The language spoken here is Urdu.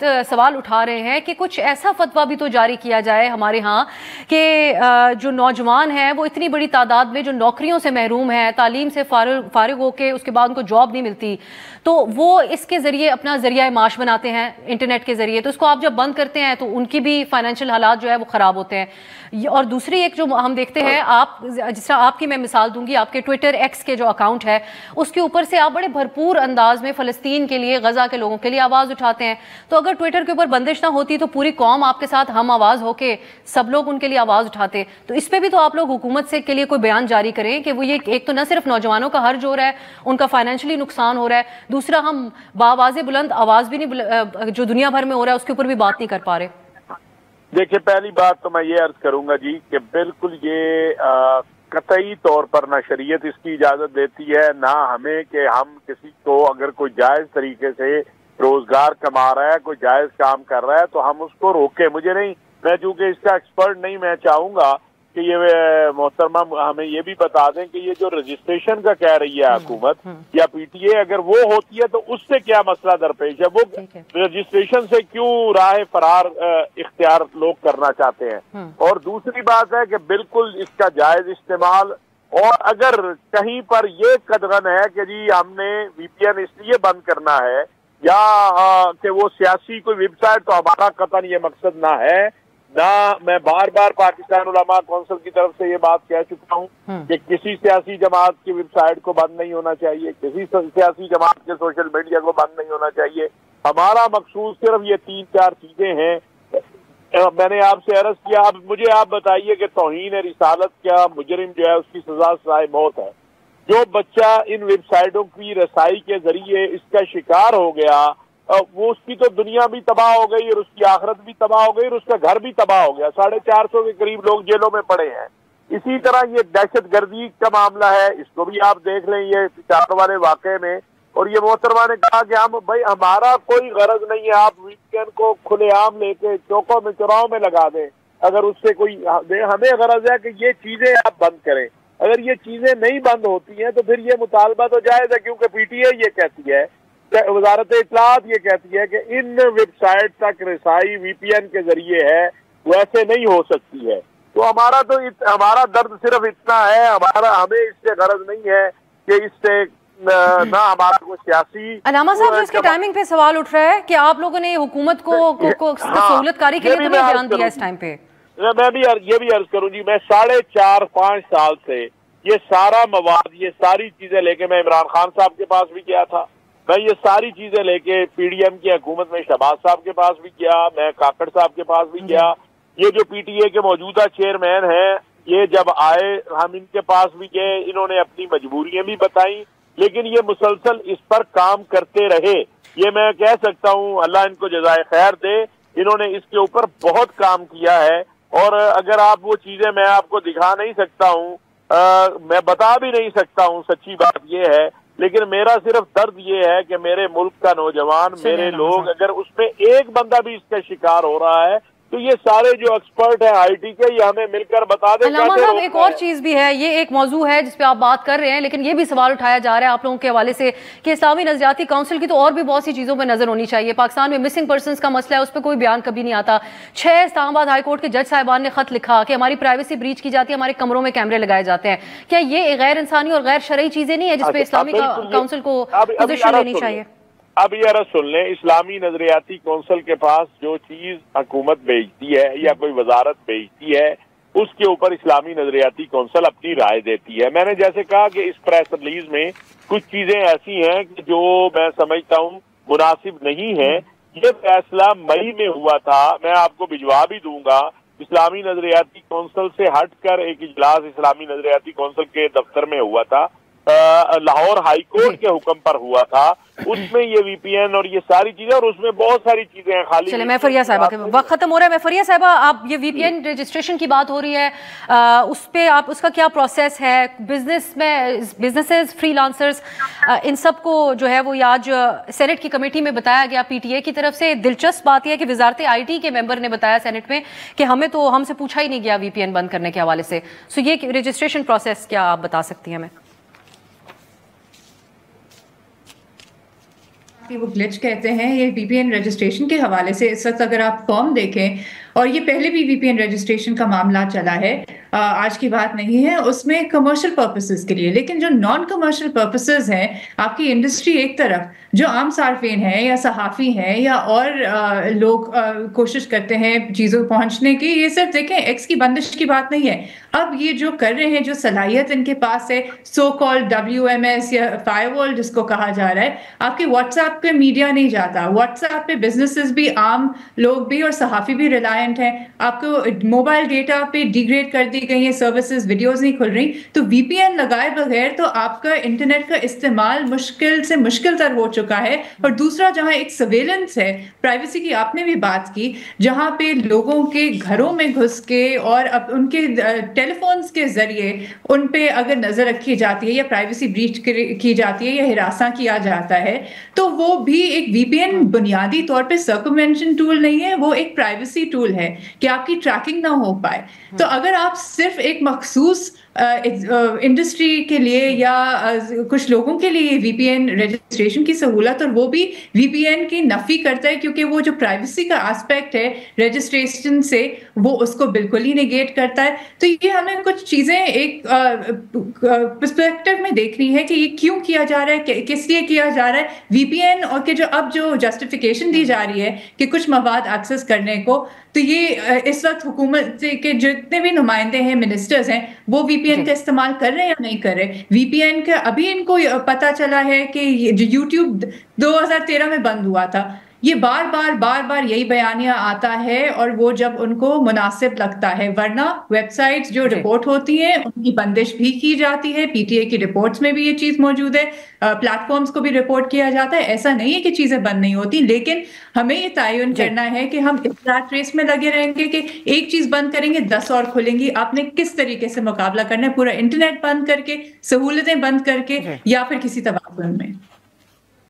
بہت سوال اٹھا رہے ہیں کہ کچھ ایسا فتویٰ بھی تو جاری کیا جائے ہمارے ہاں کہ جو نوجوان ہیں وہ اتنی بڑی تعداد میں جو نوکریوں سے محروم ہیں، تعلیم سے فارغ ہو کے اس کے بعد ان کو جاب نہیں ملتی، تو وہ اس کے ذریعے اپنا ذریعہ معاش بناتے ہیں انٹرنیٹ کے ذریعے، تو اس کو آپ جب بند کرتے ہیں تو ان کی بھی فائنینشیل حالات جو ہے وہ خراب ہوتے ہیں۔ اور دوسری ایک جو ہم دیکھتے ہیں، آپ جس طرح آپ کی میں مثال دوں گی، آپ کے ٹویٹر ایکس کے جو اکاؤنٹ ہے اس کے اوپر سے آپ بڑے بھرپور انداز میں فلسطین کے لیے، غزہ کے لوگوں کے لیے آواز اٹھاتے ہیں، تو اگر ٹویٹر کے اوپر بندش نہ ہوتی تو پوری قوم آپ کے ساتھ ہم آواز ہو کے سب لوگ ان کے لیے آواز اٹھاتے، تو اس پہ بھی تو آپ لوگ حکومت سے کے لیے کوئی بیان جاری کریں کہ وہ یہ ایک تو نہ صرف نوجوانوں کا حرج ہو رہا ہے، ان کا فائنینشلی نقصان ہو رہا ہے، دوسرا ہم بآواز بلند آواز بھی نہیں جو دنیا بھر میں ہو رہا ہے اس کے اوپر بھی بات نہیں کر پا رہے۔ دیکھیں، پہلی بات تو میں یہ عرض کروں گا جی کہ بالکل یہ قطعی طور پر نہ شریعت اس کی اجازت دیتی ہے، نہ ہمیں کہ ہم کسی کو اگر کوئی جائز طریقے سے روزگار کما رہا ہے، کوئی جائز کام کر رہا ہے تو ہم اس کو روکیں۔ مجھے نہیں، میں چونکہ اس کا ایکسپرٹ نہیں، میں چاہوں گا کہ یہ محترمہ ہمیں یہ بھی بتا دیں کہ یہ جو رجسٹریشن کا کہہ رہی ہے حکومت یا پی ٹی اے، اگر وہ ہوتی ہے تو اس سے کیا مسئلہ درپیش ہے؟ وہ رجسٹریشن سے کیوں راہ فرار اختیار لوگ کرنا چاہتے ہیں؟ اور دوسری بات ہے کہ بالکل اس کا جائز استعمال، اور اگر کہیں پر یہ قدغن ہے کہ جی ہم نے وی پی این اس لیے بند کرنا ہے یا کہ وہ سیاسی کوئی ویب سائٹ، تو ہمارا قطعاً یہ مقصد نہ ہے، نہ میں بار بار پاکستان علماء کونسل کی طرف سے یہ بات کہہ چکا ہوں کہ کسی سیاسی جماعت کی ویب سائٹ کو بند نہیں ہونا چاہیے، کسی سیاسی جماعت کے سوشل میڈیا کو بند نہیں ہونا چاہیے۔ ہمارا مقصود صرف یہ 3-4 چیزیں ہیں۔ میں نے آپ سے عرض کیا، اب مجھے آپ بتائیے کہ توہین رسالت کیا مجرم جو ہے اس کی سزا سزائے موت ہے؟ جو بچہ ان ویب سائٹوں کی رسائی کے ذریعے اس کا شکار ہو گیا، وہ اس کی تو دنیا بھی تباہ ہو گئی اور اس کی آخرت بھی تباہ ہو گئی اور اس کا گھر بھی تباہ ہو گیا۔ 450 کے قریب لوگ جیلوں میں پڑے ہیں۔ اسی طرح یہ دہشت گردی کا معاملہ ہے، اس کو بھی آپ دیکھ لیں یہ پچاور والے واقعے میں۔ اور یہ محترمہ نے کہا کہ ہمارا کوئی غرض نہیں ہے، آپ ویکینڈ کو کھلے عام لے کے چوکوں میں چوراہوں میں لگا دیں، اگر اس سے کوئی ہمیں غرض ہے کہ یہ چیزیں آپ بند کریں۔ اگر یہ چیزیں نہیں بند ہوتی ہیں تو پھر یہ مطالبہ تو جائز ہے، کیونکہ پی ٹی اے یہ کہتی ہے، وزارت اطلاعات یہ کہتی ہے کہ ان ویب سائٹ تک رسائی وی پی این کے ذریعے ہے، ویسے نہیں ہو سکتی ہے۔ تو ہمارا درد صرف اتنا ہے، ہمیں اس سے غرض نہیں ہے کہ اس سے نہ ہمارا کوئی سیاسی۔ علامہ صاحب، جو اس کی ٹائمنگ پہ سوال اٹھ رہا ہے کہ آپ لوگوں نے حکومت کو سہولت کاری کے لیے تو نہیں بیان دیا اس ٹائم پہ؟ میں بھی یہ بھی عرض کروں جی، میں 4.5-5 سال سے یہ سارا مواد، یہ ساری چیزیں لے کے میں عمران خان صاحب کے پاس بھی گیا تھا، میں یہ ساری چیزیں لے کے پی ڈی ایم کی حکومت میں شہباز صاحب کے پاس بھی گیا، میں کاکڑ صاحب کے پاس بھی گیا، یہ جو پی ٹی اے کے موجودہ چیئرمین ہیں یہ جب آئے ہم ان کے پاس بھی گئے، انہوں نے اپنی مجبوریاں بھی بتائیں، لیکن یہ مسلسل اس پر کام کرتے رہے۔ یہ میں کہہ سکتا ہوں اللہ ان کو جزائے خیر دے، انہوں نے اس کے اوپر بہت کام کیا ہے۔ اور اگر آپ وہ چیزیں میں آپ کو دکھا نہیں سکتا ہوں، میں بتا بھی نہیں سکتا ہوں، سچی بات یہ ہے، لیکن میرا صرف درد یہ ہے کہ میرے ملک کا نوجوان، میرے لوگ، اگر اس میں ایک بندہ بھی اس کا شکار ہو رہا ہے تو یہ سارے جو ایکسپرٹ ہیں آئی ٹی کے، یہ ہمیں مل کر بتا دیں۔ علامہ صاحب، ایک اور چیز بھی ہے، یہ ایک موضوع ہے جس پہ آپ بات کر رہے ہیں، لیکن یہ بھی سوال اٹھایا جا رہا ہے آپ لوگوں کے حوالے سے کہ اسلامی نظریاتی کونسل کی تو اور بھی بہت سی چیزوں پہ نظر ہونی چاہیے۔ پاکستان میں مسنگ پرسنز کا مسئلہ ہے، اس پہ کوئی بیان کبھی نہیں آتا۔ 6 اسلام آباد ہائی کورٹ کے جج صاحبان نے خط لکھا کہ ہماری پرائیویسی بریچ کی جاتی ہے، ہمارے کمروں میں کیمرے لگائے جاتے ہیں۔ کیا یہ غیر انسانی اور غیر شرعی چیزیں نہیں ہیں جس پہ اسلامی کونسل کو پوزیشن لینی چاہیے؟ اب یہ عرض سن لیں، اسلامی نظریاتی کونسل کے پاس جو چیز حکومت بھیجتی ہے یا کوئی وزارت بھیجتی ہے، اس کے اوپر اسلامی نظریاتی کونسل اپنی رائے دیتی ہے۔ میں نے جیسے کہا کہ اس پریس ریلیز میں کچھ چیزیں ایسی ہیں کہ جو میں سمجھتا ہوں مناسب نہیں ہیں۔ یہ فیصلہ مئی میں ہوا تھا، میں آپ کو بھجوا بھی دوں گا، اسلامی نظریاتی کونسل سے ہٹ کر ایک اجلاس اسلامی نظریاتی کونسل کے دفتر میں ہوا تھا، لاہور ہائی کورٹ کے حکم پر ہوا تھا۔ اس میں یہ وی پی این اور یہ ساری چیزیں، اور اس میں بہت ساری چیزیں ہیں خالی۔ چلیں، میں فریہ صاحبہ کے وقت ختم ہو رہا ہے، میں فریہ صاحبہ، آپ یہ وی پی این رجسٹریشن کی بات ہو رہی ہے، اس پہ آپ اس کا کیا پروسیس ہے؟ بزنسز، فری لانسرز، ان سب کو جو ہے وہ آج سینٹ کی کمیٹی میں بتایا گیا پی ٹی اے کی طرف سے۔ دلچسپ بات یہ ہے کہ وزارت آئی ٹی کے ممبر نے بتایا سینٹ میں کہ ہم سے پوچھا ہی نہیں گیا وی پی این بند کرنے کے حوالے سے۔ سو یہ رجسٹریشن پروسیس کیا آپ بتا سکتی ہیں ہمیں؟ بات کی وہ گلچ کہتے ہیں، یہ وی پی این رجسٹریشن کے حوالے سے اس وقت اگر آپ فارم دیکھیں، اور یہ پہلے بھی وی پی این رجسٹریشن کا معاملہ چلا ہے، آج کی بات نہیں ہے، اس میں کمرشل پرپسز کے لیے، لیکن جو نان کمرشل پرپسز ہیں، آپ کی انڈسٹری ایک طرف، جو عام صارفین ہیں یا صحافی ہیں یا اور لوگ کوشش کرتے ہیں چیزوں پہنچنے کی، یہ صرف دیکھیں ایکس کی بندش کی بات نہیں ہے، اب یہ جو کر رہے ہیں، جو صلاحیت ان کے پاس ہے، سو کال WMS یا فائر وال جس کو کہا جا رہا ہے، آپ کے واٹس ایپ پہ میڈیا نہیں جاتا، واٹس ایپ پہ بزنسز بھی، عام لوگ بھی اور صحافی بھی ریلائنٹ ہیں، آپ کو موبائل ڈیٹا پہ ڈیگریڈ کر دی گئی ہیں سروسز، ویڈیوز نہیں کھل رہی، تو وی پی این لگائے بغیر تو آپ کا انٹرنیٹ کا استعمال مشکل سے مشکل تر ہو چکا ہے۔ اور دوسرا، جہاں ایک سرویلنس ہے، پرائیویسی کی آپ نے بھی بات کی، جہاں پہ لوگوں کے گھروں میں گھس کے اور ان کے ٹیلی فونز کے ذریعے ان پہ اگر نظر رکھی جاتی ہے یا پرائیویسی بریچ کی جاتی ہے یا ہراساں کیا جاتا ہے، تو وہ بھی ایک وی پی این بنیادی طور پہ سرکموینشن ٹول نہیں ہے، وہ ایک پرائیویسی ٹول ہے کہ آپ کی ٹریکنگ نہ ہو پائے۔ تو اگر آپ صرف ایک مخصوص انڈسٹری کے لیے یا کچھ لوگوں کے لیے وی پی این رجسٹریشن کی سہولت، اور وہ بھی وی پی این کی نفی کرتا ہے، کیونکہ وہ جو پرائیویسی کا آسپیکٹ ہے رجسٹریشن سے، وہ اس کو بالکل ہی نیگیٹ کرتا ہے۔ تو یہ ہمیں کچھ چیزیں ایک پرسپیکٹو میں دیکھنی ہے کہ یہ کیوں کیا جا رہا ہے، کس لیے کیا جا رہا ہے وی پی این، اور کہ جو اب جو جسٹیفیکیشن دی جا رہی ہے کہ کچھ مواد ایکسس کرنے کو، تو یہ اس وقت حکومت کے جتنے بھی نمائندے ہیں، منسٹرز ہیں، وہ وی پی این کا استعمال کر رہے ہیں یا نہیں کر رہے۔ وی پی این کا ابھی ان کو پتا چلا ہے کہ جو یوٹیوب 2013 میں بند ہوا تھا، یہ بار بار یہی بیانیہ آتا ہے، اور وہ جب ان کو مناسب لگتا ہے، ورنہ ویب سائٹس جو رپورٹ ہوتی ہیں ان کی بندش بھی کی جاتی ہے، پی ٹی آئی کی رپورٹس میں بھی یہ چیز موجود ہے، پلیٹ فارمز کو بھی رپورٹ کیا جاتا ہے، ایسا نہیں ہے کہ چیزیں بند نہیں ہوتی، لیکن ہمیں یہ تعین کرنا ہے کہ ہم اس رات ریس میں لگے رہیں گے کہ ایک چیز بند کریں گے 10 اور کھلیں گی، آپ نے کس طریقے سے مقابلہ کرنا ہے، پورا انٹرنیٹ بند کر کے، سہولتیں بند کر کے، یا پھر کسی توازن میں۔